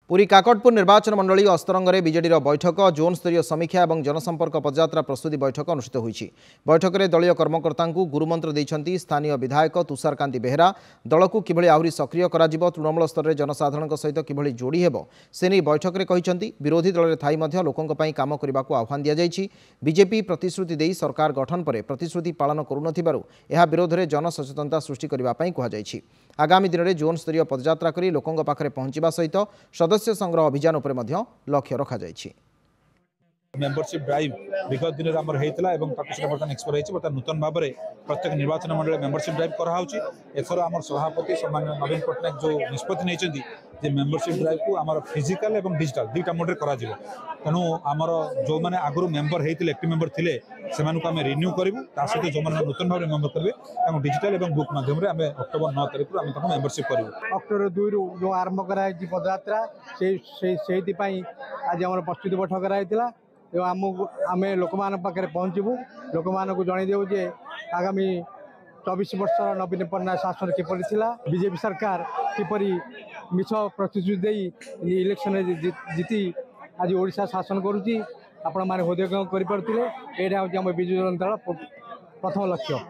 पुरी काकटपुर निर्वाचन मंडली अस्तरंगे बीजेडी बैठक जोन स्तरीय समीक्षा और जनसंपर्क पदयात्रा प्रस्तुति बैठक अनुष्ठित होती। बैठक में दलीय कर्मकर्ता गुरुमंत्र देते स्थानीय विधायक तुषारकांति बेहेरा दल को किभली आहरी सक्रिय करा तृणमूल स्तर में जनसाधारण सहित किभली जोड़ी हेब से नहीं बैठक में कहते विरोधी दल में थाई लोकों काम करने को आह्वान दि जाएगी। बीजेपी प्रतिश्रुति दे सरकार गठन पर प्रतिश्रुति पालन करुनथिबारु एहा विरोध में जनसचेतनता सृष्टि करने को आगामी दिन में जोन स्तरीय पदयात्रा कर लोकों पाखे पहुंचा सहित सदस्य संग्रह अभियान उपर लक्ष्य रखा जायछि। मेंबरशिप ड्राइव विगत दिन में होता है बर्तमान एक्सपायर होती बर्तमान नूतन भाव में प्रत्येक निर्वाचन मंडल मेंबरशिप ड्राइव कराऊँगी। एथर आम सभापति सम्माननीय नवीन पट्टनायक जो निष्पत्ति नहीं मेंबरशिप ड्राइव को आम फिजिकल और डिजिटल दुईटा मोड में तेणु आमर जो मैंने आगुरी मेंबर होते एक्टिव मेंबर थे से आम रिन्यू करूँ सहित जो मैंने नूतन भाव में मेंबर करेंगे डिजिटल और बुक माध्यम आम अक्टोबर 9 तारीख आम मेंबरशिप करूँ। अक्टोबर 2 रु जो आरंभ कराई पदयात्रा से आज आम प्रस्तुति बैठक कराई आम लोक पाखे पहुँचबू लोक जनईदेव जे आगामी 24 वर्ष नवीन पट्टनायक शासन किपरि थिला बीजेपी सरकार किपरि मिछ प्रतिश्रुति दे इलेक्शन जीति आज ओडिशा शासन करुच्ची आपण मैंने हृदय कर बिजु जनता दल प्रथम लक्ष्य।